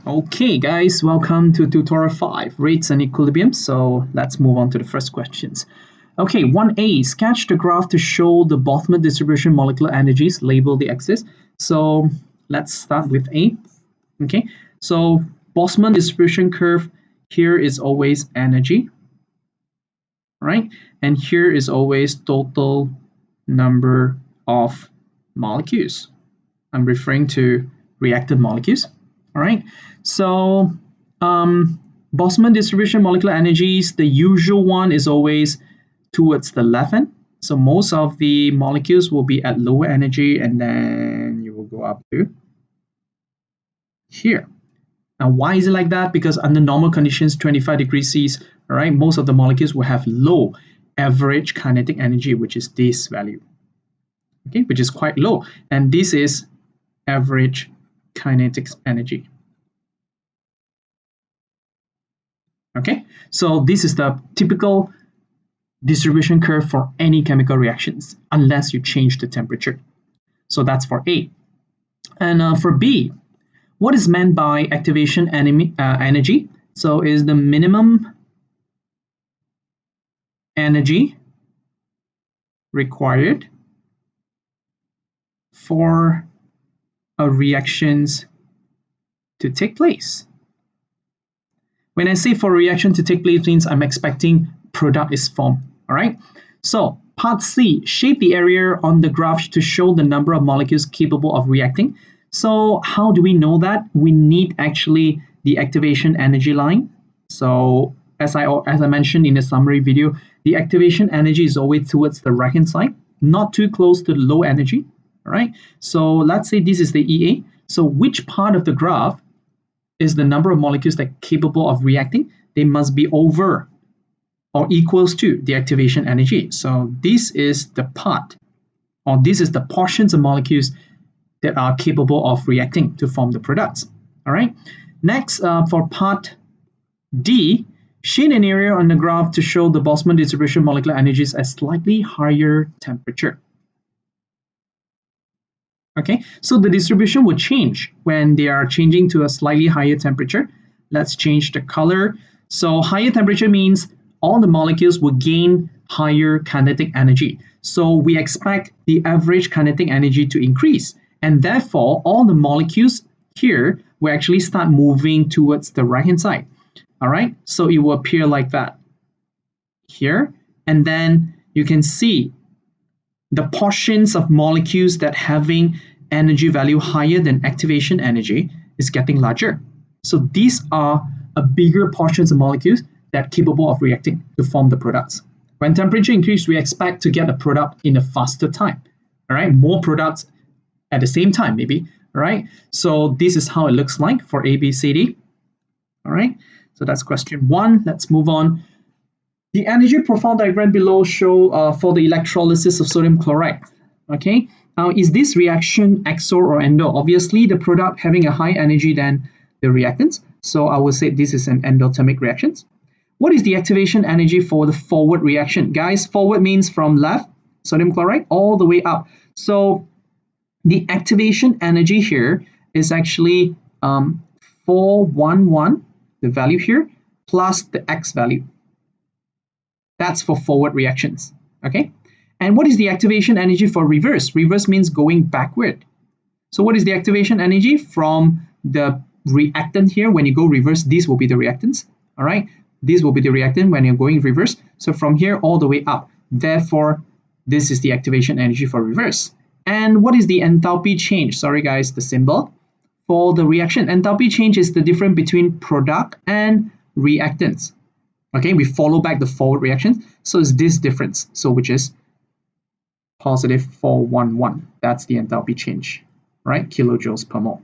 Okay, guys, welcome to tutorial 5, rates and equilibrium. So let's move on to the first questions. Okay, 1A, sketch the graph to show the Boltzmann distribution molecular energies, label the axis. So let's start with A. Okay, so Boltzmann distribution curve, here is always energy, right? And here is always total number of molecules. I'm referring to reactant molecules. All right. So Boltzmann distribution molecular energies, the usual one is always towards the left hand. So most of the molecules will be at lower energy and then you will go up to here. Now, why is it like that? Because under normal conditions, 25 degrees C, all right, most of the molecules will have low average kinetic energy, which is this value, okay, which is quite low. And this is average kinetic energy. Okay, so this is the typical distribution curve for any chemical reactions, unless you change the temperature. So that's for A. And for B, what is meant by activation energy? So is the minimum energy required for a reactions to take place. When I say for a reaction to take place means I'm expecting product is formed. All right. So part C, shape the area on the graph to show the number of molecules capable of reacting. So how do we know that? We need actually the activation energy line. So as I mentioned in the summary video, the activation energy is always towards the right hand side, not too close to the low energy. All right. So let's say this is the EA. So which part of the graph is the number of molecules that are capable of reacting? They must be over or equals to the activation energy. So this is the part, or this is the portions of molecules that are capable of reacting to form the products. All right. Next, for part D, shade an area on the graph to show the Boltzmann distribution molecular energies at slightly higher temperature. Okay, so the distribution will change when they are changing to a slightly higher temperature. Let's change the color. So higher temperature means all the molecules will gain higher kinetic energy. So we expect the average kinetic energy to increase. And therefore, all the molecules here will actually start moving towards the right-hand side. All right, so it will appear like that here. And then you can see the portions of molecules that having energy value higher than activation energy is getting larger. So these are a bigger portions of molecules that are capable of reacting to form the products. When temperature increases, we expect to get a product in a faster time. All right, more products at the same time, maybe. All right, so this is how it looks like for A, B, C, D. All right, so that's question 1. Let's move on. The energy profile diagram below show for the electrolysis of sodium chloride. Okay, now is this reaction exo or endo? Obviously, the product having a high energy than the reactants. So I will say this is an endothermic reaction. What is the activation energy for the forward reaction? Guys, forward means from left, sodium chloride, all the way up. So the activation energy here is actually 411, the value here, plus the X value. That's for forward reactions, okay? And what is the activation energy for reverse? Reverse means going backward. So what is the activation energy from the reactant here? When you go reverse, these will be the reactants, all right? These will be the reactant when you're going reverse. So from here all the way up. Therefore, this is the activation energy for reverse. And what is the enthalpy change? Sorry guys, the symbol. For the reaction, enthalpy change is the difference between product and reactants. Okay, we follow back the forward reaction. So it's this difference, so which is positive 411. That's the enthalpy change, right? Kilojoules per mole.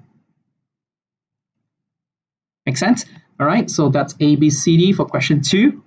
Make sense? All right, so that's A, B, C, D for question 2.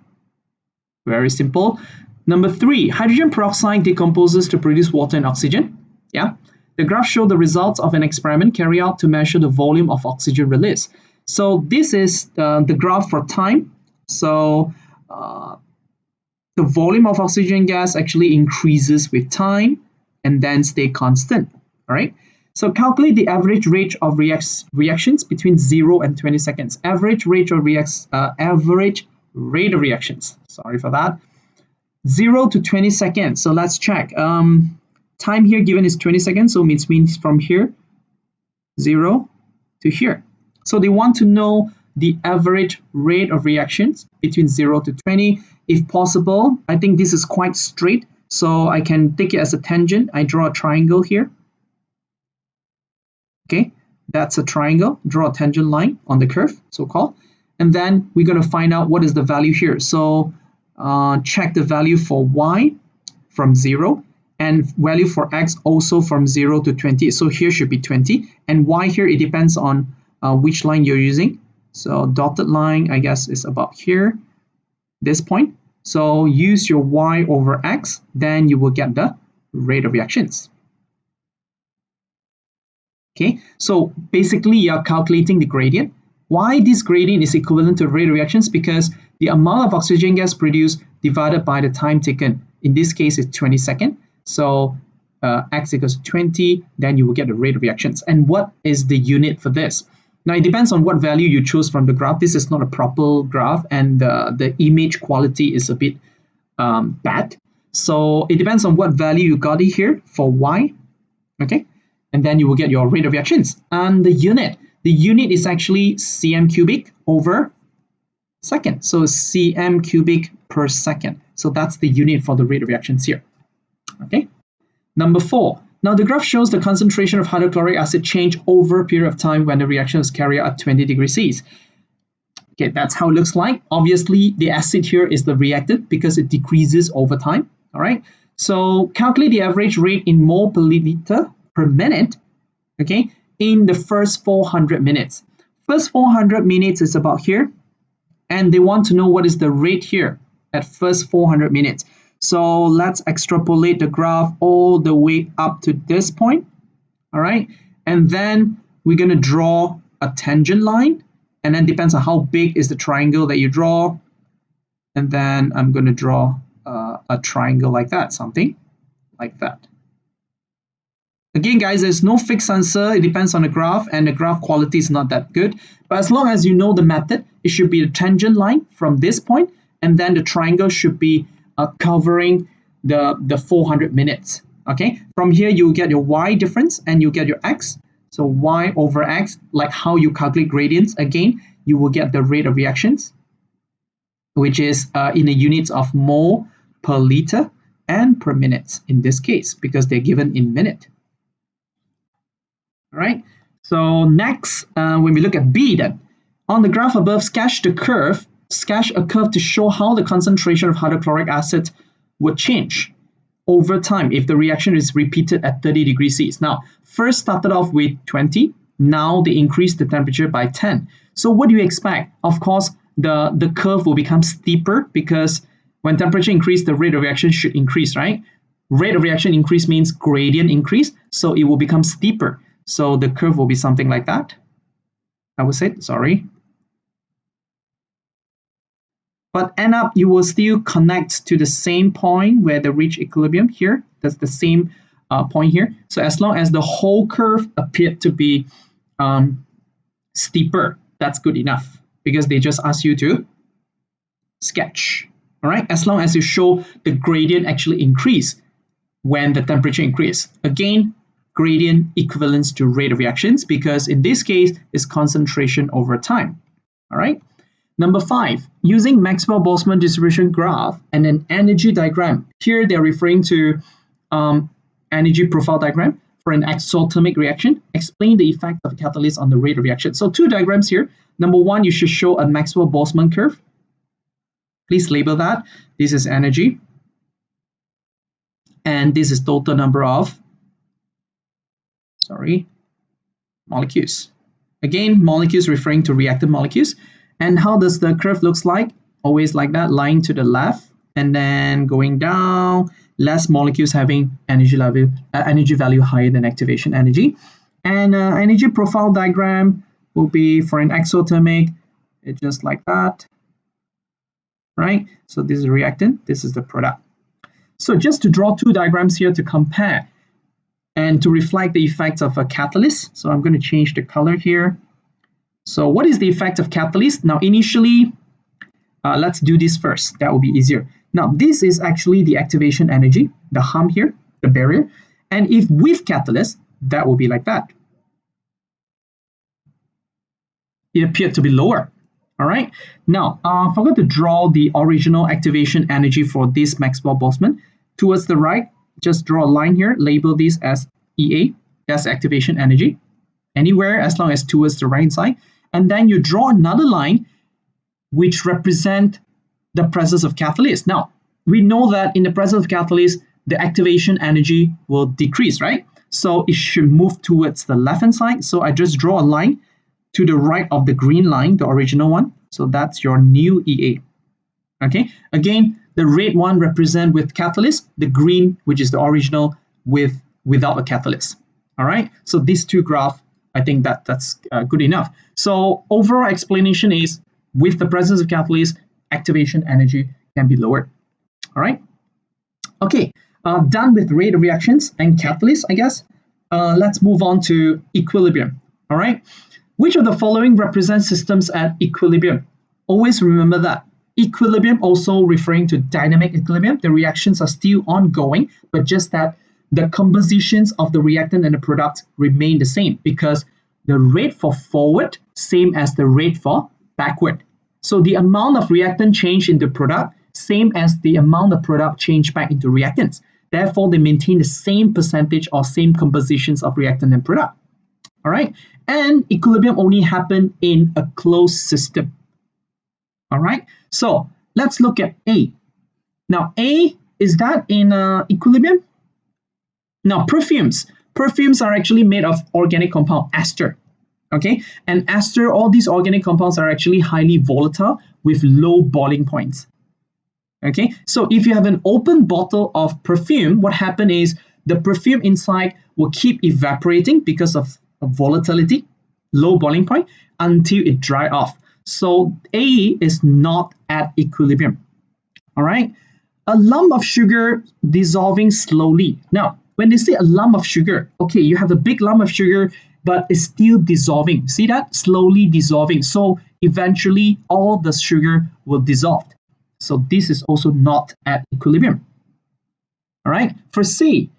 Very simple. Number 3, hydrogen peroxide decomposes to produce water and oxygen. Yeah. The graph shows the results of an experiment carried out to measure the volume of oxygen released. So this is the graph for time. So the volume of oxygen gas actually increases with time and then stay constant. All right. So calculate the average rate of reactions between 0 and 20 seconds. Average rate of reactions. Sorry for that. 0 to 20 seconds. So let's check. Time here given is 20 seconds, so it means from here 0 to here. So they want to know the average rate of reactions between 0 to 20. If possible, I think this is quite straight, so I can take it as a tangent. I draw a triangle here. Okay, that's a triangle. Draw a tangent line on the curve, so-called. And then we're going to find out what is the value here. So check the value for y from 0 and value for x also from 0 to 20. So here should be 20. And y here, it depends on which line you're using. So dotted line, I guess, is about here, this point. So use your y over x, then you will get the rate of reactions. Okay, so basically you're calculating the gradient. Why this gradient is equivalent to rate of reactions? Because the amount of oxygen gas produced divided by the time taken. In this case, it's 20 seconds. So x equals 20, then you will get the rate of reactions. And what is the unit for this? Now, it depends on what value you choose from the graph. This is not a proper graph, and the image quality is a bit bad. So it depends on what value you got it here for y, okay? And then you will get your rate of reactions. And the unit is actually cm cubic over second. So cm cubic per second. So that's the unit for the rate of reactions here, okay? Number 4. Now the graph shows the concentration of hydrochloric acid change over a period of time when the reaction is carried out at 20 degrees C. Okay, that's how it looks like. Obviously, the acid here is the reactant because it decreases over time. All right. So calculate the average rate in mole per liter per minute, okay, in the first 400 minutes. First 400 minutes is about here, and they want to know what is the rate here at first 400 minutes. So let's extrapolate the graph all the way up to this point, all right? And then we're going to draw a tangent line, and then depends on how big is the triangle that you draw. And then I'm going to draw a triangle like that, something like that. Again, guys, there's no fixed answer. It depends on the graph, and the graph quality is not that good. But as long as you know the method, it should be the tangent line from this point, and then the triangle should be covering the 400 minutes. Okay, from here you get your y difference and you get your x. So y over x, like how you calculate gradients, again, you will get the rate of reactions, which is in the units of mole per liter and per minute in this case, because they're given in minute. All right, so next, when we look at B then, on the graph above, sketch a curve to show how the concentration of hydrochloric acid would change over time if the reaction is repeated at 30 degrees C. Now, first started off with 20, now they increased the temperature by 10. So what do you expect? Of course, the curve will become steeper because when temperature increase, the rate of reaction should increase, right? Rate of reaction increase means gradient increase, so it will become steeper. So the curve will be something like that. I would say, sorry. But end up, you will still connect to the same point where they reach equilibrium here. That's the same point here. So as long as the whole curve appeared to be steeper, that's good enough because they just ask you to sketch. All right, as long as you show the gradient actually increase when the temperature increase. Again, gradient equivalence to rate of reactions because in this case, it's concentration over time. All right. Number 5, using Maxwell-Boltzmann distribution graph and an energy diagram. Here they're referring to energy profile diagram for an exothermic reaction. Explain the effect of the catalyst on the rate of reaction. So 2 diagrams here. Number 1, you should show a Maxwell-Boltzmann curve. Please label that. This is energy. And this is total number of, molecules. Again, molecules referring to reactive molecules. And how does the curve looks like? Always like that, lying to the left and then going down, less molecules having energy value higher than activation energy. And energy profile diagram will be for an exothermic, it's just like that, right? So this is reactant, this is the product. So just to draw 2 diagrams here to compare. and to reflect the effects of a catalyst. So I'm going to change the color here. So what is the effect of catalyst? Now, initially, let's do this first. That will be easier. Now, this is actually the activation energy, the hum here, the barrier. And if with catalyst, that will be like that. It appeared to be lower. All right. Now, I forgot to draw the original activation energy for this Maxwell-Boltzmann. Towards the right, just draw a line here, label this as EA, that's activation energy, anywhere as long as towards the right side. And then you draw another line which represent the presence of catalyst. Now, we know that in the presence of catalyst, the activation energy will decrease, right? So it should move towards the left-hand side. So I just draw a line to the right of the green line, the original one. So that's your new EA. Okay, again, the red one represent with catalyst, the green, which is the original, without a catalyst. All right, so these two graphs, I think that's good enough. So overall explanation is with the presence of catalyst, activation energy can be lowered. All right, okay, done with rate of reactions and catalyst, I guess. Let's move on to equilibrium. All right, which of the following represents systems at equilibrium? Always remember that. Equilibrium also referring to dynamic equilibrium. The reactions are still ongoing, but just that the compositions of the reactant and the product remain the same because the rate for forward same as the rate for backward. So the amount of reactant change into product same as the amount of product change back into reactants. Therefore, they maintain the same percentage or same compositions of reactant and product. All right, and equilibrium only happen in a closed system. All right, so let's look at A. Now, A, is that in equilibrium? Now, perfumes are actually made of organic compound, ester. Okay, and ester, all these organic compounds are actually highly volatile with low boiling points. Okay, so if you have an open bottle of perfume, what happens is the perfume inside will keep evaporating because of volatility, low boiling point, until it dry off. So A is not at equilibrium. All right, a lump of sugar dissolving slowly. Now, when they say a lump of sugar, okay, you have a big lump of sugar, but it's still dissolving. See that? Slowly dissolving. So eventually all the sugar will dissolve. So this is also not at equilibrium. All right, for C,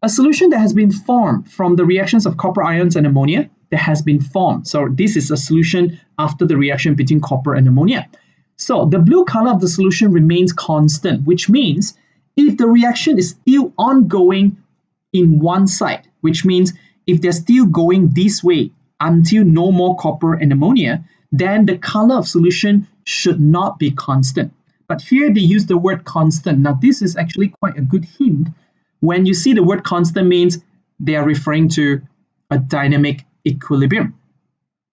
a solution that has been formed from the reactions of copper ions and ammonia that has been formed. So this is a solution after the reaction between copper and ammonia. So the blue color of the solution remains constant, which means if the reaction is still ongoing in one side, which means if they're still going this way until no more copper and ammonia, then the color of solution should not be constant. But here they use the word constant. Now this is actually quite a good hint. When you see the word constant means they are referring to a dynamic equilibrium.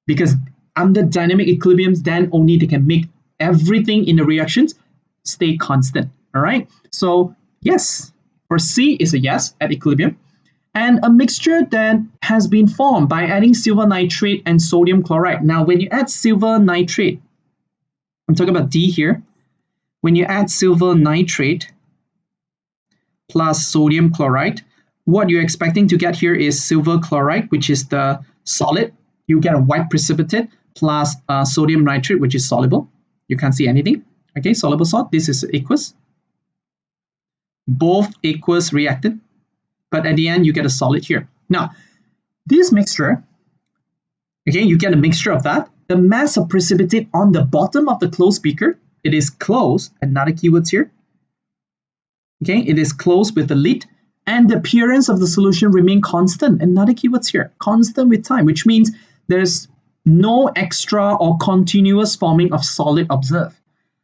Because under dynamic equilibriums, then only they can make everything in the reactions stay constant. All right. So yes, for C is a yes at equilibrium. And a mixture then has been formed by adding silver nitrate and sodium chloride. Now, when you add silver nitrate, I'm talking about D here. When you add silver nitrate plus sodium chloride, what you're expecting to get here is silver chloride, which is the solid. You get a white precipitate plus sodium nitrate, which is soluble. You can't see anything. Okay, soluble salt. This is aqueous. Both aqueous reactant, but at the end you get a solid here. Now, this mixture, okay, you get a mixture of that. The mass of precipitate on the bottom of the closed beaker, it is closed. Another keywords here. Okay, it is closed with the lid, and the appearance of the solution remain constant. Another keywords here, constant with time, which means there's no extra or continuous forming of solid observed.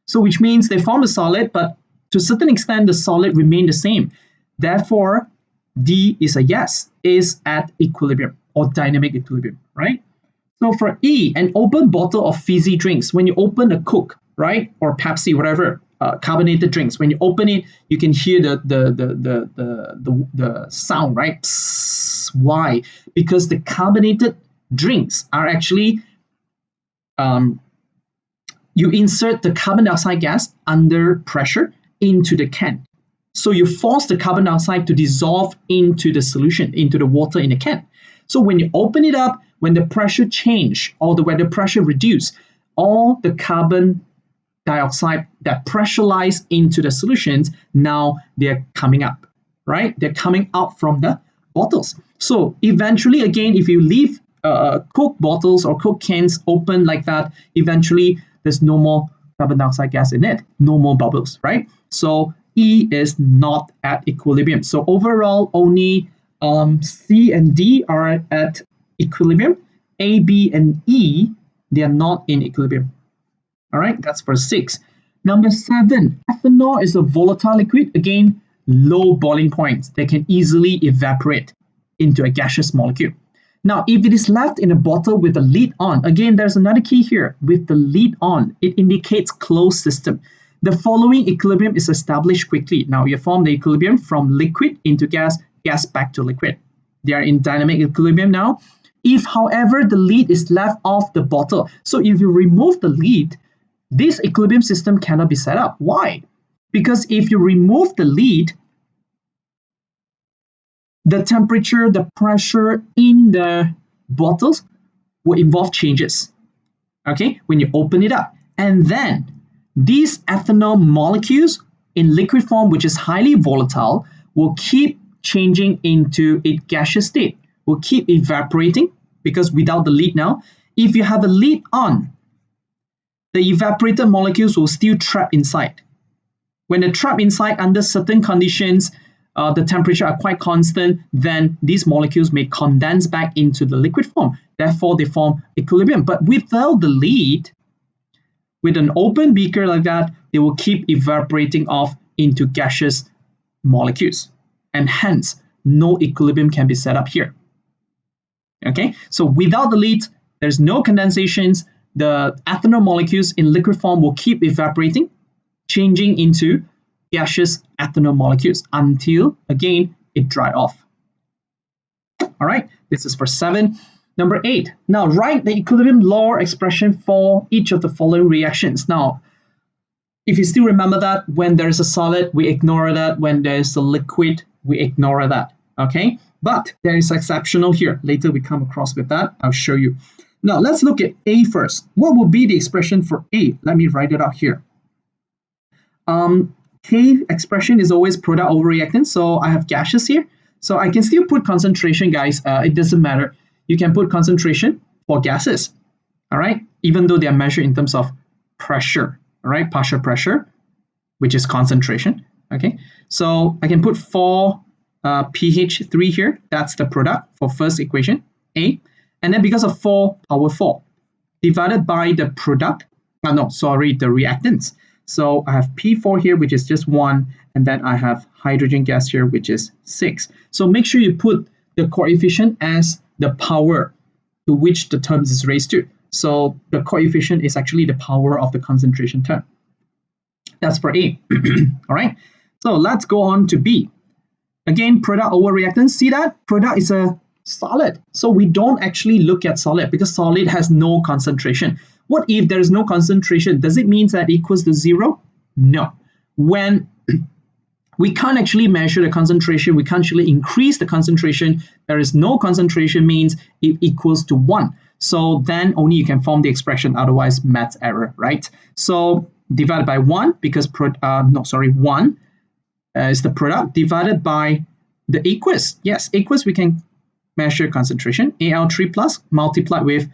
So which means they form a solid, but to a certain extent, the solid remain the same. Therefore, D is a yes, is at equilibrium or dynamic equilibrium, right? So for E, an open bottle of fizzy drinks, when you open a Coke, right, or Pepsi, whatever, carbonated drinks, when you open it, you can hear the sound, right? Psst. Why? Because the carbonated drinks are actually, you insert the carbon dioxide gas under pressure into the can. So you force the carbon dioxide to dissolve into the solution, into the water in the can. So when you open it up, when the pressure change or when the pressure reduce, all the carbon dioxide that pressurized into the solutions, now they're coming up, right? They're coming out from the bottles. So eventually, again, if you leave Coke bottles or Coke cans open like that, eventually there's no more carbon dioxide gas in it, no more bubbles, right? So E is not at equilibrium. So overall, only C and D are at equilibrium. A, B, and E, they are not in equilibrium. All right, that's for 6. Number 7, ethanol is a volatile liquid. Again, low boiling points. They can easily evaporate into a gaseous molecule. Now, if it is left in a bottle with the lid on, again, there's another key here. With the lid on, it indicates closed system. The following equilibrium is established quickly. Now, you form the equilibrium from liquid into gas, gas back to liquid. They are in dynamic equilibrium now. If, however, the lid is left off the bottle, so if you remove the lid, this equilibrium system cannot be set up. Why? Because if you remove the lid, the temperature, the pressure in the bottles will involve changes, okay, when you open it up. And then these ethanol molecules in liquid form, which is highly volatile, will keep changing into a gaseous state, will keep evaporating because without the lid now, if you have a lid on, the evaporated molecules will still trap inside. When they trap inside under certain conditions, the temperature are quite constant, then these molecules may condense back into the liquid form. Therefore, they form equilibrium. But without the lid, with an open beaker like that, they will keep evaporating off into gaseous molecules. And hence, no equilibrium can be set up here. Okay, so without the lid, there's no condensations. The ethanol molecules in liquid form will keep evaporating, changing into gaseous ethanol molecules until, again, it dry off. All right, this is for 7. Number 8, now write the equilibrium law expression for each of the following reactions. Now, if you still remember that, when there's a solid, we ignore that. When there's a liquid, we ignore that, okay? But there is exceptional here. Later we come across with that. I'll show you. Now, let's look at A first. What will be the expression for A? Let me write it out here. K expression is always product over reactant. So I have gases here. So I can still put concentration, guys. It doesn't matter. You can put concentration for gases, all right? Even though they are measured in terms of pressure, all right? Partial pressure, which is concentration, okay? So I can put 4 pH3 here. That's the product for first equation, A. And then because of 4 power 4 divided by the product, the reactants. So I have P4 here, which is just 1, and then I have hydrogen gas here, which is 6. So make sure you put the coefficient as the power to which the term is raised to. So the coefficient is actually the power of the concentration term. That's for A. All right. So let's go on to B. Again, product over reactants. See that? Product is a solid. So we don't actually look at solid because solid has no concentration. What if there is no concentration? Does it mean that it equals to 0? No. When we can't actually measure the concentration, we can't actually increase the concentration, there is no concentration means it equals to 1. So then only you can form the expression, otherwise math error, right? So divided by 1 because 1 is the product divided by the aqueous. Yes, aqueous we can measure concentration, Al3 plus multiplied with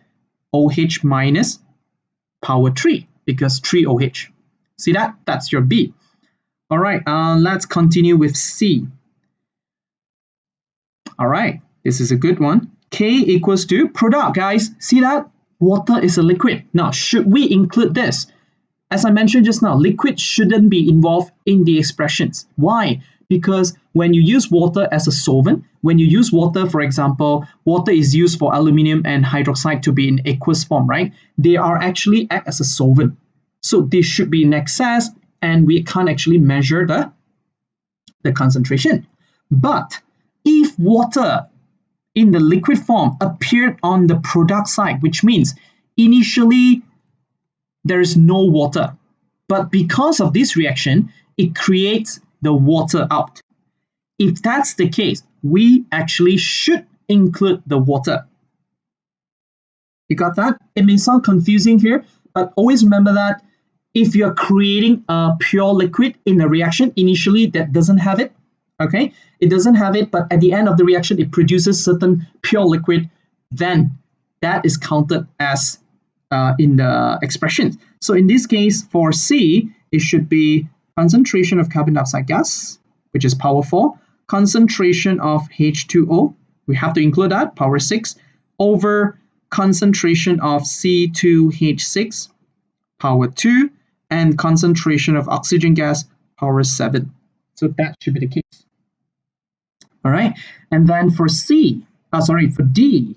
OH minus power 3 because 3 OH. See that? That's your B. All right, let's continue with C. All right, this is a good one. K equals to product, guys. See that? Water is a liquid. Now, should we include this? As I mentioned just now, liquid shouldn't be involved in the expressions. Why? Because when you use water as a solvent, when you use water, for example, water is used for aluminium and hydroxide to be in aqueous form, right? They are actually act as a solvent. So they should be in excess and we can't actually measure the concentration. But if water in the liquid form appeared on the product side, which means initially there is no water, but because of this reaction, it creates the water out. If that's the case, we actually should include the water. You got that? It may sound confusing here, but always remember that if you're creating a pure liquid in a reaction initially that doesn't have it, okay, it doesn't have it, but at the end of the reaction it produces certain pure liquid, then that is counted as in the expression. So in this case for C, it should be concentration of carbon dioxide gas, which is power 4, concentration of H2O, we have to include that, power 6, over concentration of C2H6, power 2, and concentration of oxygen gas, power 7. So that should be the case. All right, and then for for D,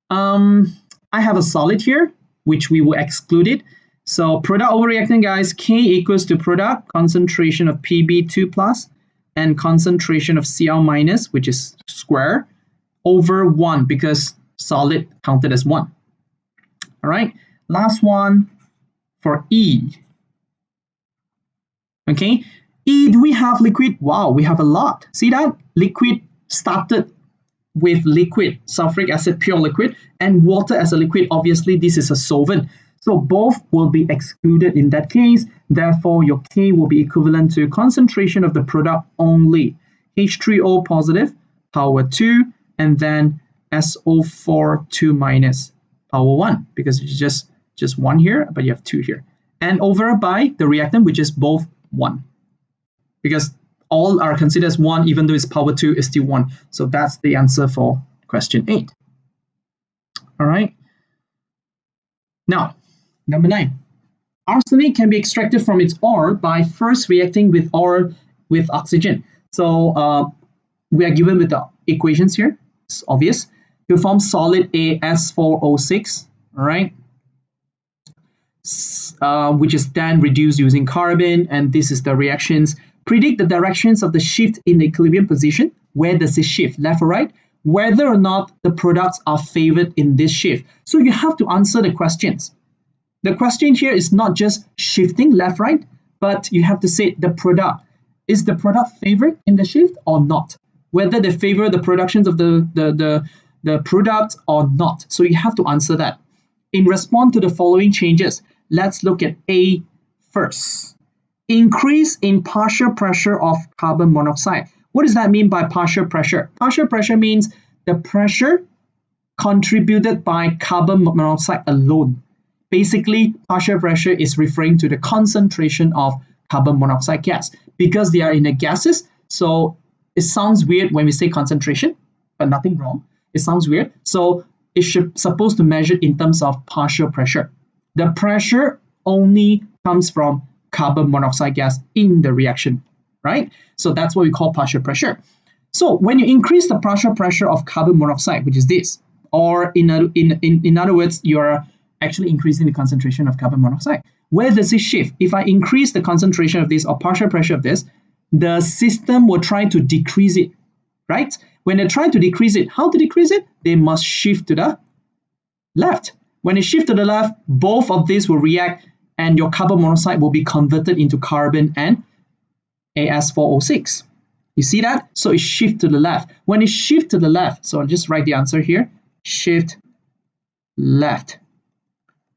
I have a solid here, which we will exclude it. So product overreactant, guys, K equals to product, concentration of Pb2 plus, and concentration of Cl minus, which is square, over 1, because solid counted as 1. All right, last one for E. Okay, E, do we have liquid? Wow, we have a lot. See that? Liquid started with liquid, sulfuric acid, pure liquid, and water as a liquid. Obviously, this is a solvent. So both will be excluded in that case. Therefore, your K will be equivalent to concentration of the product only. H3O positive, power 2, and then SO4 2 minus, power 1, because it's just 1 here, but you have 2 here. And over by the reactant, which is both 1. Because all are considered as 1, even though it's power 2, is still 1. So that's the answer for question 8. All right. Now, number 9. Arsenic can be extracted from its ore by first reacting with ore with oxygen. So we are given with the equations here. It's obvious. To form solid As4O6, all right, which is then reduced using carbon, and this is the reactions. Predict the directions of the shift in the equilibrium position. Where does it shift, left or right? Whether or not the products are favored in this shift. So you have to answer the questions. The question here is not just shifting left, right, but you have to say the product. Is the product favored in the shift or not? Whether they favor the productions of the product or not. So you have to answer that. In response to the following changes, let's look at A first. Increase in partial pressure of carbon monoxide. What does that mean by partial pressure? Partial pressure means the pressure contributed by carbon monoxide alone. Basically, partial pressure is referring to the concentration of carbon monoxide gas. Because they are in the gases, so it sounds weird when we say concentration, but nothing wrong. It sounds weird. So it should supposed to measure in terms of partial pressure. The pressure only comes from carbon monoxide gas in the reaction, right? So that's what we call partial pressure. So when you increase the partial pressure of carbon monoxide, which is this, or in other words, you're actually increasing the concentration of carbon monoxide. Where does it shift? If I increase the concentration of this or partial pressure of this, the system will try to decrease it, right? When they try to decrease it, how to decrease it? They must shift to the left. When they shift to the left, both of these will react and your carbon monoxide will be converted into carbon and As4O6. You see that? So it shifts to the left. When it shifts to the left, so I'll just write the answer here, shift left.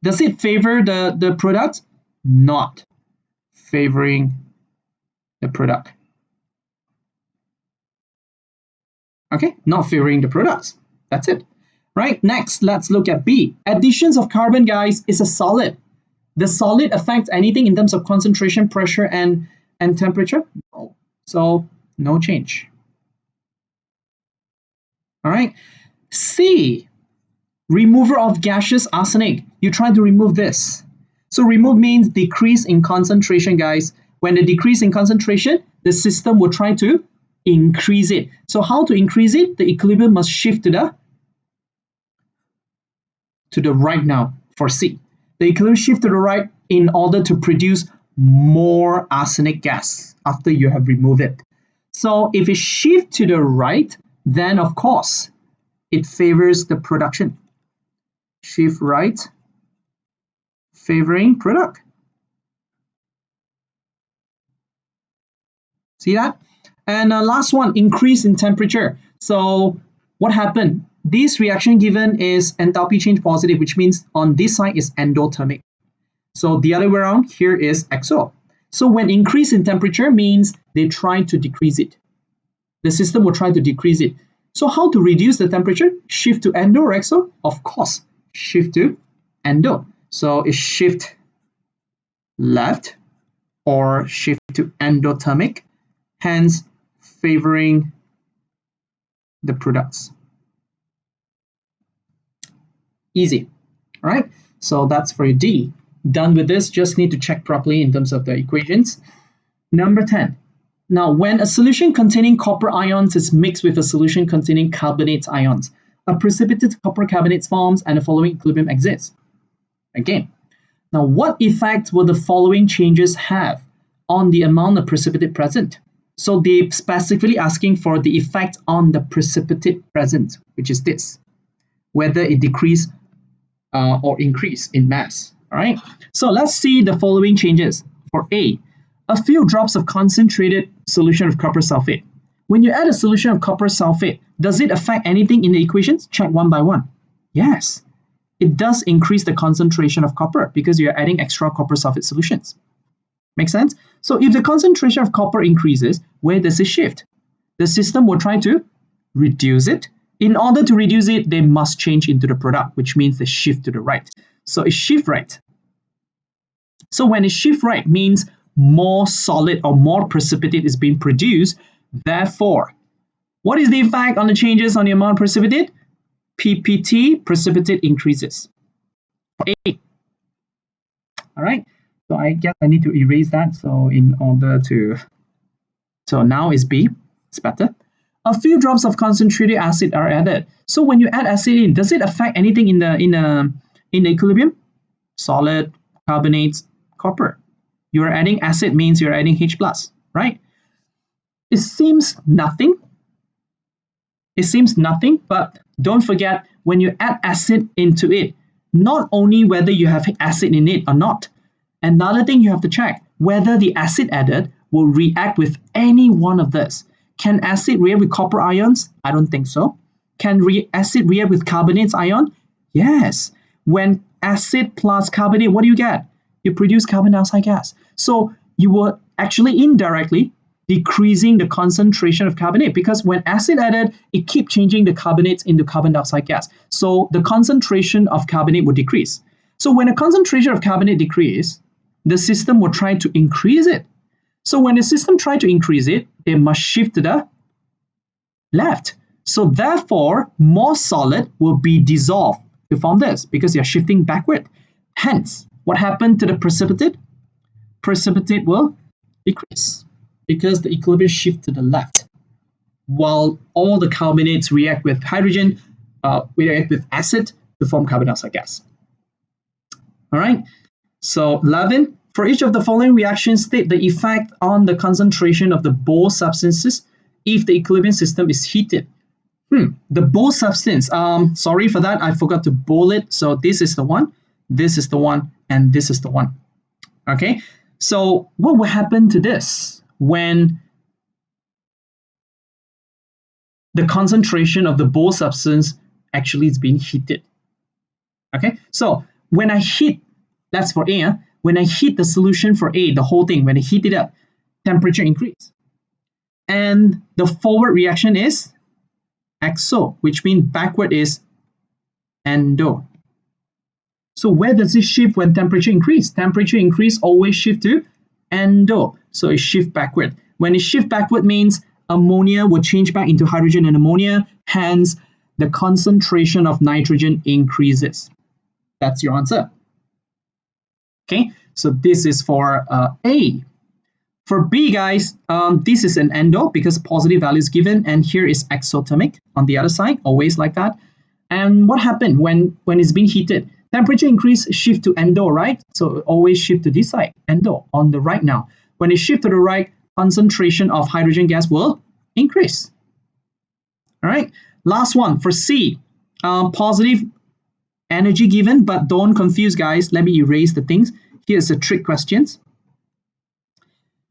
Does it favor the product? Not favoring the product. Okay, not favoring the products. That's it. Right, next, let's look at B. Additions of carbon, guys, is a solid. The solid affects anything in terms of concentration, pressure, and temperature? No. So, no change. All right. C. Remover of gaseous arsenic. You try to remove this. So remove means decrease in concentration, guys. When they decrease in concentration, the system will try to increase it. So how to increase it? The equilibrium must shift to the right now for C. The equilibrium shift to the right in order to produce more arsenic gas after you have removed it. So if it shifts to the right, then of course it favors the production. Shift right, favoring product. See that? And last one, increase in temperature. So what happened? This reaction given is enthalpy change positive, which means on this side is endothermic. So the other way around, here is exo. So when increase in temperature means they try to decrease it. The system will try to decrease it. So how to reduce the temperature? Shift to endo or exo? Of course, shift to endo. So it's shift left or shift to endothermic, hence favoring the products. Easy. All right, so that's for D. Done with this, just need to check properly in terms of the equations. Number 10. Now, when a solution containing copper ions is mixed with a solution containing carbonate ions, a precipitated copper carbonate forms and the following equilibrium exists. Again, now what effect will the following changes have on the amount of precipitate present? So they're specifically asking for the effect on the precipitate present, which is this, whether it decrease or increase in mass. All right, so let's see the following changes. For a few drops of concentrated solution of copper sulfate. When you add a solution of copper sulfate, does it affect anything in the equations? Check one by one. Yes, it does increase the concentration of copper because you're adding extra copper sulfate solutions. Make sense? So if the concentration of copper increases, where does it shift? The system will try to reduce it. In order to reduce it, they must change into the product, which means they shift to the right. So it shift right. So when it shift right means more solid or more precipitate is being produced. Therefore, what is the effect on the changes on the amount of precipitate? PPT, precipitate increases. A. All right. So I guess I need to erase that. So in order to, so now is B. It's better. A few drops of concentrated acid are added. So when you add acid in, does it affect anything in the equilibrium? Solid, carbonates, copper. You're adding acid means you're adding H plus, right? It seems nothing. It seems nothing, but don't forget when you add acid into it, not only whether you have acid in it or not. Another thing you have to check, whether the acid added will react with any one of this. Can acid react with copper ions? I don't think so. Can acid react with carbonates ion? Yes. When acid plus carbonate, what do you get? You produce carbon dioxide gas. So you were actually indirectly decreasing the concentration of carbonate because when acid added, it keeps changing the carbonates into carbon dioxide gas. So the concentration of carbonate will decrease. So when the concentration of carbonate decrease, the system will try to increase it. So when the system tries to increase it, they must shift to the left. So therefore, more solid will be dissolved to form this because you're shifting backward. Hence, what happened to the precipitate? Precipitate will decrease because the equilibrium shift to the left. While all the carbonates react with hydrogen, react with acid to form carbon dioxide gas. All right, so 11, for each of the following reactions, state the effect on the concentration of the both substances if the equilibrium system is heated. The both substance, sorry for that, I forgot to bold it. So this is the one, this is the one, and this is the one. Okay, so what will happen to this when the concentration of the both substance actually is being heated? Okay, so when I heat, that's for A, when I heat the solution for A, the whole thing, when I heat it up, temperature increase. And the forward reaction is exo, which means backward is endo. So where does it shift when temperature increase? Temperature increase always shift to endo. So it shift backward. When it shift backward means ammonia will change back into hydrogen and ammonia. Hence, the concentration of nitrogen increases. That's your answer. Okay, so this is for A. For B, guys, this is an endo because positive value is given, and here is exothermic on the other side, always like that. And what happened when it's being heated? Temperature increase, shift to endo, right? So always shift to this side, endo, on the right now. When it shift to the right, concentration of hydrogen gas will increase. All right, last one for C, positive energy given, but don't confuse, guys. Let me erase the things. Here's the trick questions.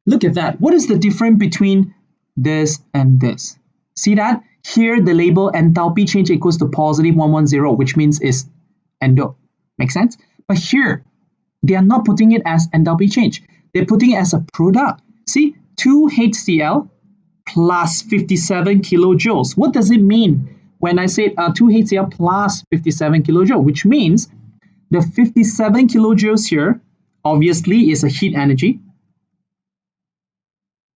Look at that. What is the difference between this and this? See that? Here the label enthalpy change equals to positive 110, which means is endo. Make sense? But here, they are not putting it as enthalpy change. They're putting it as a product. See, 2HCl plus 57 kilojoules. What does it mean when I say 2HCl plus 57 kilojoule? Which means the 57 kilojoules here obviously is a heat energy.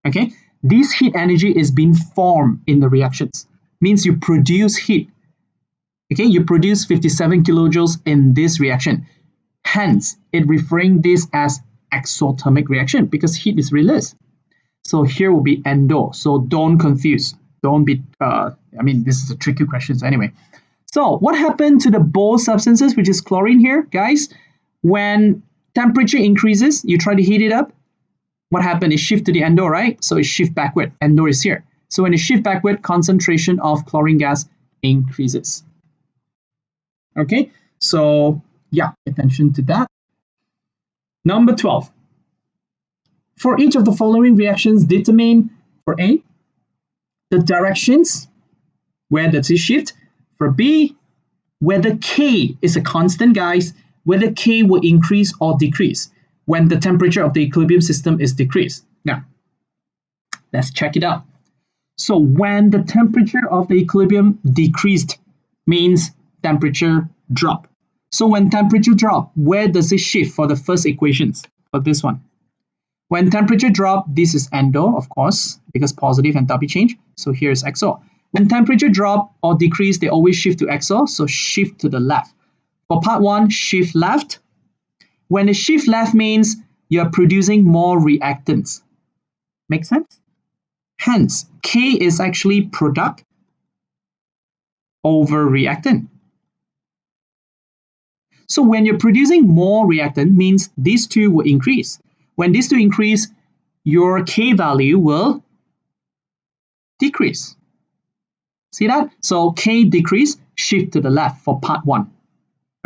Okay, this heat energy is being formed in the reactions. Means you produce heat. Okay, you produce 57 kilojoules in this reaction. Hence, it referring this as exothermic reaction because heat is released. So here will be endo. So don't confuse. Don't be, this is a tricky question. So anyway, so what happened to the both substances, which is chlorine here, guys? When temperature increases, you try to heat it up. What happened? It shift to the endo, right? So it shift backward. Endo is here. So when it shift backward, concentration of chlorine gas increases. Okay, so yeah, attention to that. Number 12. For each of the following reactions, determine for A, the directions, where does it shift? For B, whether K is a constant, guys, whether K will increase or decrease when the temperature of the equilibrium system is decreased. Now, let's check it out. So when the temperature of the equilibrium decreased means temperature drop. So when temperature drop, where does it shift for the first equations for this one? When temperature drop, this is endo, of course, because positive enthalpy change. So here is exo. When temperature drop or decrease, they always shift to exo, so shift to the left. For part 1, shift left. When the shift left means you're producing more reactants. Make sense? Hence, K is actually product over reactant. So when you're producing more reactant means these two will increase. When these two increase, your K value will decrease. See that? So K decrease, shift to the left for part 1.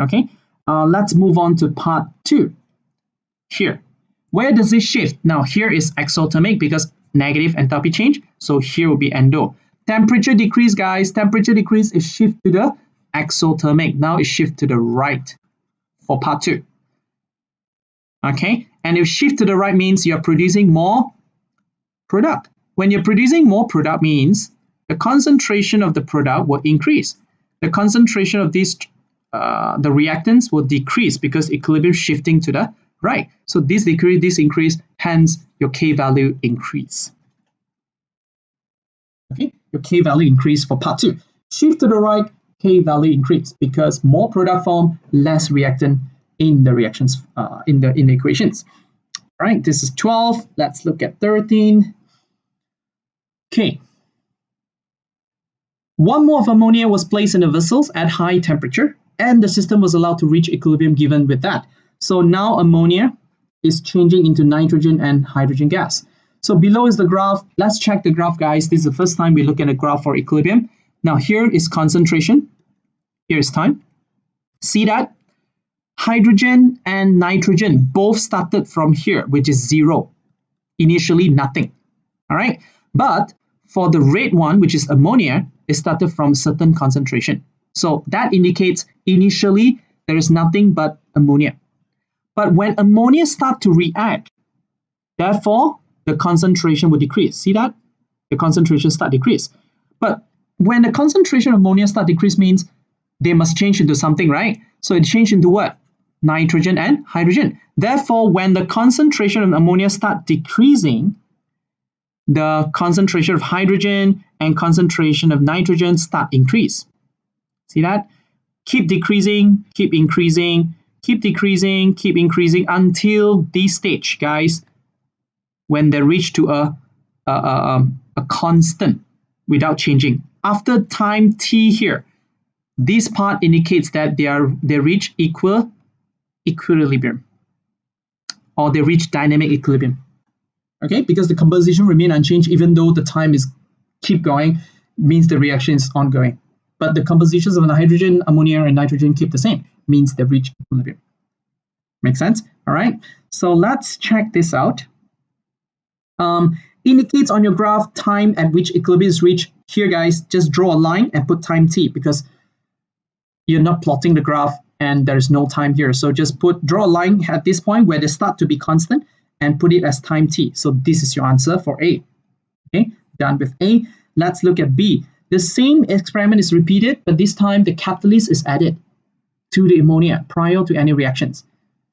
Okay, let's move on to part 2. Here, where does it shift? Now here is exothermic because negative enthalpy change. So here will be endo. Temperature decrease, guys. Temperature decrease is shift to the exothermic. Now it shift to the right for part 2. Okay, and if shift to the right means you're producing more product. When you're producing more product means the concentration of the product will increase. The concentration of these the reactants will decrease because equilibrium shifting to the right. So this decrease, this increase, hence your K value increase. Okay, your K value increase for part 2. Shift to the right, K value increase because more product form, less reactant in the reactions in the equations. All right, this is 12. Let's look at 13. Okay. One mole of ammonia was placed in the vessels at high temperature, and the system was allowed to reach equilibrium given with that. So now ammonia is changing into nitrogen and hydrogen gas. So below is the graph. Let's check the graph, guys. This is the first time we look at a graph for equilibrium. Now here is concentration. Here is time. See that? Hydrogen and nitrogen both started from here, which is 0. Initially nothing. All right. But for the red one, which is ammonia, it started from certain concentration. So that indicates initially there is nothing but ammonia. But when ammonia starts to react, therefore the concentration will decrease. See that? The concentration start decrease. But when the concentration of ammonia start decrease means they must change into something, right? So it changed into what? Nitrogen and hydrogen. Therefore, when the concentration of ammonia start decreasing, the concentration of hydrogen and concentration of nitrogen start increase. See that? Keep decreasing, keep increasing, keep decreasing, keep increasing until this stage, guys, when they reach to a constant without changing. After time t here, this part indicates that they reach equilibrium, or they reach dynamic equilibrium. Okay, because the composition remain unchanged even though the time is keep going, means the reaction is ongoing. But the compositions of the hydrogen, ammonia, and nitrogen keep the same, means they reach equilibrium. Make sense? All right, so let's check this out. Indicates on your graph time at which equilibrium is reached. Here, guys, just draw a line and put time t because you're not plotting the graph and there's no time here. So just draw a line at this point where they start to be constant and put it as time t. So this is your answer for A. Okay, done with A. Let's look at B. The same experiment is repeated, but this time the catalyst is added to the ammonia prior to any reactions.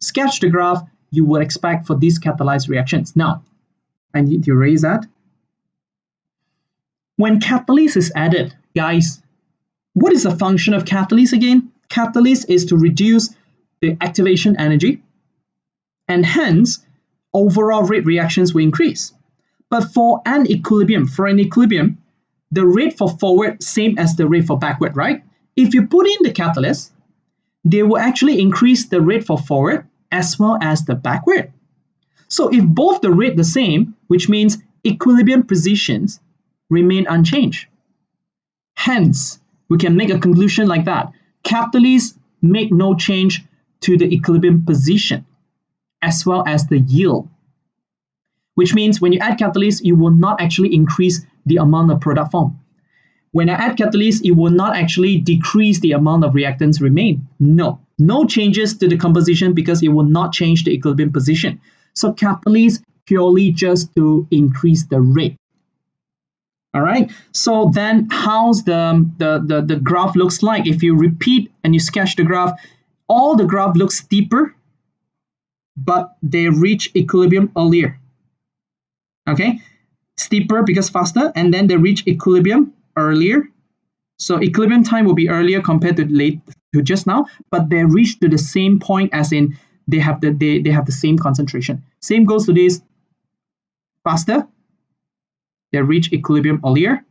Sketch the graph you would expect for these catalyzed reactions. Now, I need to erase that. When catalyst is added, guys, what is the function of catalyst again? Catalyst is to reduce the activation energy, and hence overall rate reactions will increase. But for an equilibrium, the rate for forward same as the rate for backward, right? If you put in the catalyst, they will actually increase the rate for forward as well as the backward. So if both the rate the same, which means equilibrium positions remain unchanged. Hence, we can make a conclusion like that. Catalysts make no change to the equilibrium position as well as the yield. Which means when you add catalyst, you will not actually increase the amount of product formed. When I add catalyst, it will not actually decrease the amount of reactants remain. No changes to the composition because it will not change the equilibrium position. So catalyst purely just to increase the rate. All right. So then how's the graph looks like? If you repeat and you sketch the graph, all the graph looks steeper, but they reach equilibrium earlier. Okay. Steeper because faster, and then they reach equilibrium earlier. So equilibrium time will be earlier compared to just now, but they reach to the same point as in they have the same concentration. Same goes to this. Faster, they reach equilibrium earlier.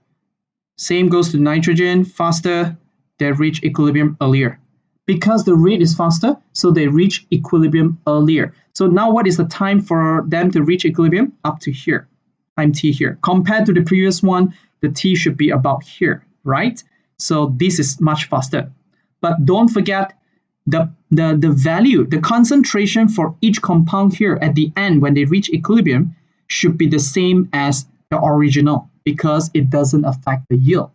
Same goes to nitrogen. Faster, they reach equilibrium earlier. Because the rate is faster, so they reach equilibrium earlier. So now what is the time for them to reach equilibrium? Up to here, time t here. Compared to the previous one, the t should be about here, right? So this is much faster. But don't forget the value, the concentration for each compound here at the end when they reach equilibrium should be the same as the original because it doesn't affect the yield.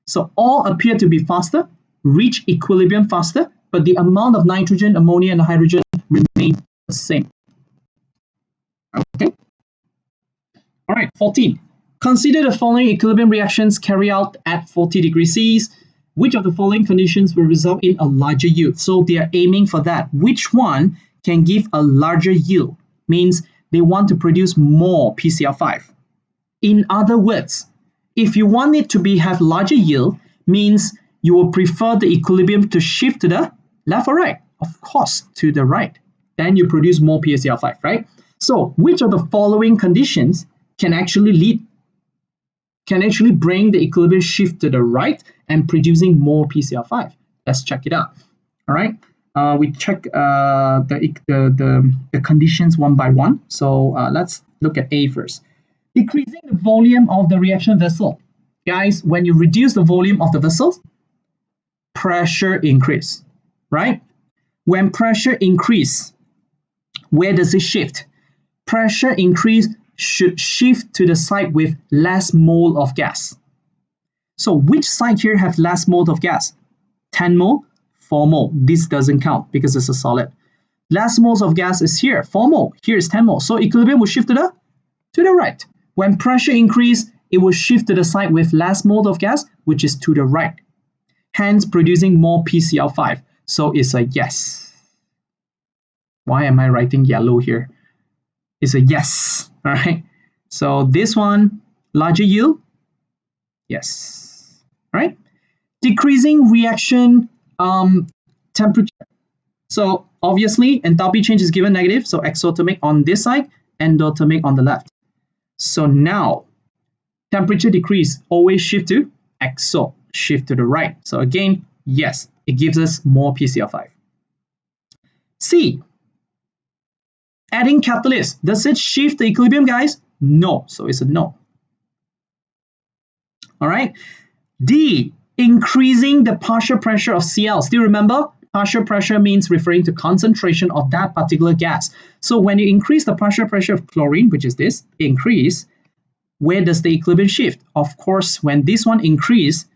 So all appear to be faster, reach equilibrium faster, but the amount of nitrogen, ammonia, and hydrogen remain the same. Okay. All right, 14. Consider the following equilibrium reactions carry out at 40 degrees C. Which of the following conditions will result in a larger yield? So they are aiming for that. Which one can give a larger yield? Means they want to produce more PCl5. In other words, if you want it to have larger yield, means you will prefer the equilibrium to shift to the left or right? Of course, to the right. Then you produce more PCl5, right? So which of the following conditions can actually bring the equilibrium shift to the right and producing more PCl5? Let's check it out. All right. We check the conditions one by one. So let's look at A first. Decreasing the volume of the reaction vessel. Guys, when you reduce the volume of the vessels, pressure increase, right? When pressure increase, where does it shift? Pressure increase should shift to the side with less mole of gas. So which side here have less mole of gas? 10 mole, 4 mole. This doesn't count because it's a solid. Less moles of gas is here, 4 mole. Here is 10 mole. So equilibrium will shift to the right. When pressure increase, it will shift to the side with less mole of gas, which is to the right. Hence producing more PCl5. So it's a yes. Why am I writing yellow here? It's a yes. All right. So this one, larger yield, yes. All right. Decreasing reaction temperature. So obviously enthalpy change is given negative. So exothermic on this side, endothermic on the left. So now temperature decrease, always shift to exo, shift to the right. So again, yes, it gives us more PCl5. C. Adding catalyst, does it shift the equilibrium, guys? No, so it's a no. All right. D, increasing the partial pressure of Cl. Still remember, Partial pressure means referring to concentration of that particular gas. So when you increase the partial pressure of chlorine, which is this, increase, where does the equilibrium shift? Of course, when this one increase,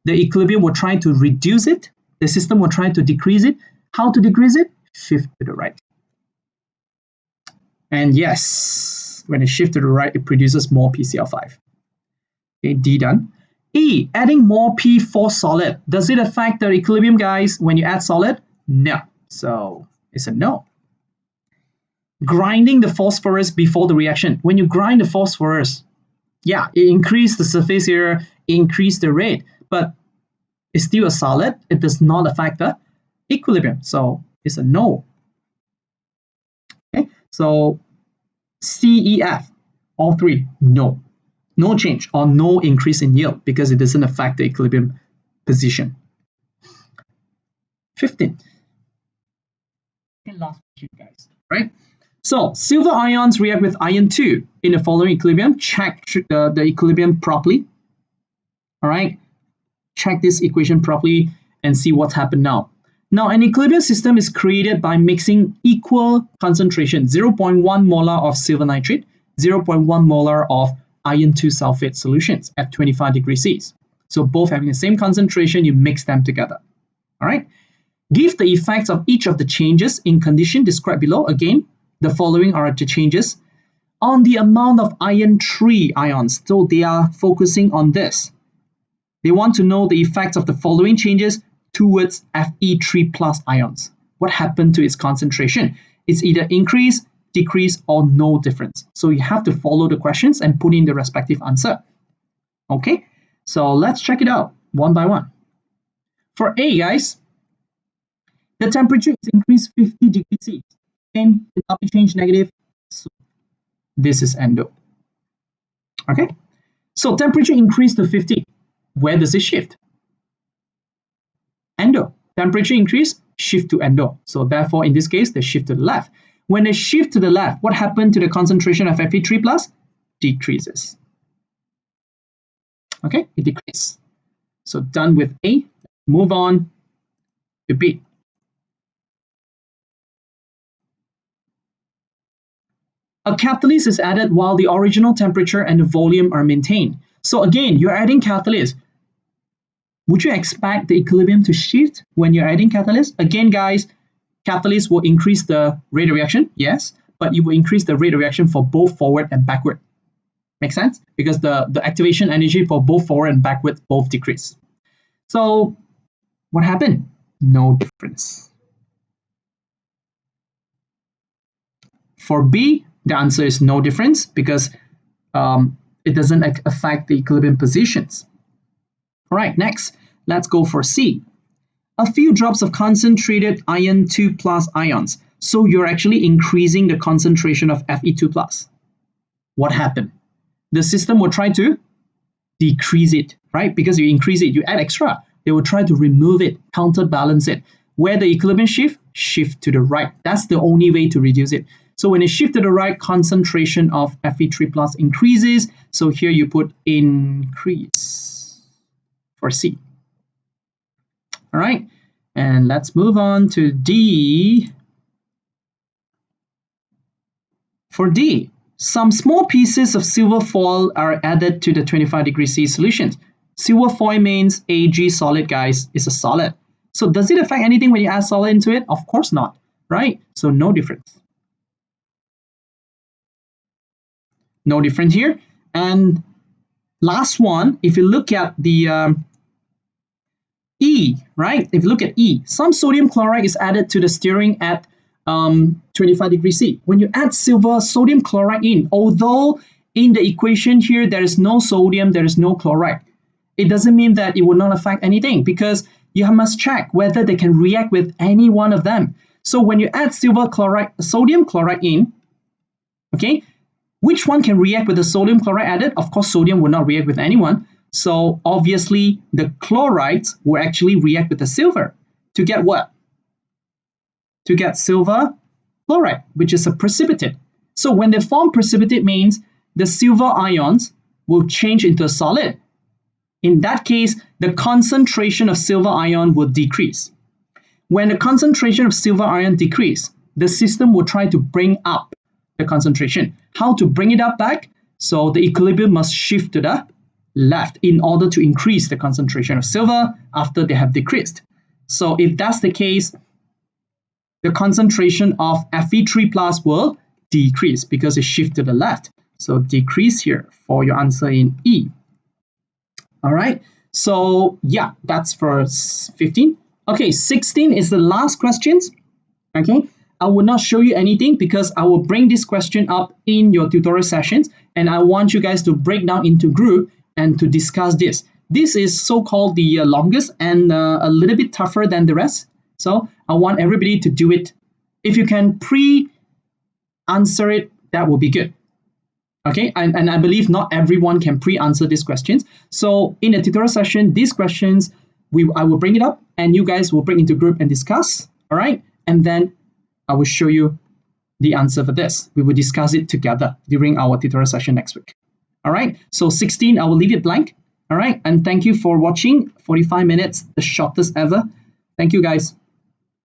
the equilibrium will try to reduce it. The system will try to decrease it. How to decrease it? Shift to the right. And yes, when it shifts to the right, it produces more PCl5. Okay, D done. E, adding more P4 solid. Does it affect the equilibrium, guys, when you add solid? No. So it's a no. Grinding the phosphorus before the reaction. When you grind the phosphorus, yeah, it increases the surface area, increase the rate, but it's still a solid. It does not affect the equilibrium. So it's a no. Okay, so C, E, F, all three, no. No change or no increase in yield because it doesn't affect the equilibrium position. 15. Okay, last question, guys. Right? So silver ions react with iron 2 in the following equilibrium. Check the equilibrium properly. All right. Check this equation properly and see what's happened now. Now, an equilibrium system is created by mixing equal concentration, 0.1 molar of silver nitrate, 0.1 molar of iron 2 sulfate solutions at 25 degrees C. So both having the same concentration, you mix them together. All right. Give the effects of each of the changes in condition described below. Again, the following are the changes on the amount of iron 3 ions. So they are focusing on this. They want to know the effects of the following changes towards Fe3 plus ions. What happened to its concentration? It's either increase, decrease, or no difference. So you have to follow the questions and put in the respective answer. Okay, so let's check it out one by one. For A, guys, the temperature is increased 50 degrees C. And it will be changed negative. So this is endo. Okay, so temperature increased to 50. Where does it shift? Endo. Temperature increase, shift to endo. So therefore, in this case, they shift to the left. When they shift to the left, what happened to the concentration of Fe3 plus? Decreases. Okay, it decreases. So done with A. Move on to B. A catalyst is added while the original temperature and the volume are maintained. So again, you're adding catalyst. Would you expect the equilibrium to shift when you're adding catalyst? Again, guys, catalyst will increase the rate of reaction, yes, but it will increase the rate of reaction for both forward and backward. Make sense? Because the activation energy for both forward and backward both decrease. So what happened? No difference. For B, the answer is no difference because it doesn't affect the equilibrium positions. All right, next, let's go for C. A few drops of concentrated iron 2 plus ions. So you're actually increasing the concentration of Fe2 plus. What happened? The system will try to decrease it, right? Because you increase it, you add extra. They will try to remove it, counterbalance it. Where the equilibrium shift to the right. That's the only way to reduce it. So when it shifts to the right, concentration of Fe3 plus increases. So here you put increase for C. All right, and let's move on to D. For D, some small pieces of silver foil are added to the 25 degrees C solutions. Silver foil means Ag solid, guys, is a solid. So does it affect anything when you add solid into it? Of course not, right? So no difference. No difference here. And last one, if you look at the E, right? If you look at E, some sodium chloride is added to the stirring at 25 degrees C. When you add sodium chloride in, although in the equation here there is no sodium, there is no chloride, it doesn't mean that it will not affect anything because you must check whether they can react with any one of them. So when you add sodium chloride in, okay, which one can react with the sodium chloride added? Of course, sodium will not react with anyone. So obviously, the chlorides will actually react with the silver to get what? To get silver chloride, which is a precipitate. So when they form precipitate means the silver ions will change into a solid. In that case, the concentration of silver ion will decrease. When the concentration of silver ion decrease, the system will try to bring up the concentration. How to bring it up back? So the equilibrium must shift to the left in order to increase the concentration of silver after they have decreased. So if that's the case, the concentration of Fe3 plus will decrease because it shifts to the left. So decrease here for your answer in E. All right. So yeah, that's for 15. Okay, 16 is the last questions. Okay, I will not show you anything because I will bring this question up in your tutorial sessions, and I want you guys to break down into group and to discuss this. This is so-called the longest and a little bit tougher than the rest. So I want everybody to do it. If you can pre-answer it, that will be good. Okay, and I believe not everyone can pre-answer these questions. So in a tutorial session, these questions, I will bring it up and you guys will bring into group and discuss, all right? And then I will show you the answer for this. We will discuss it together during our tutorial session next week. All right, so 16, I will leave it blank. All right, and thank you for watching 45 minutes, the shortest ever. Thank you guys.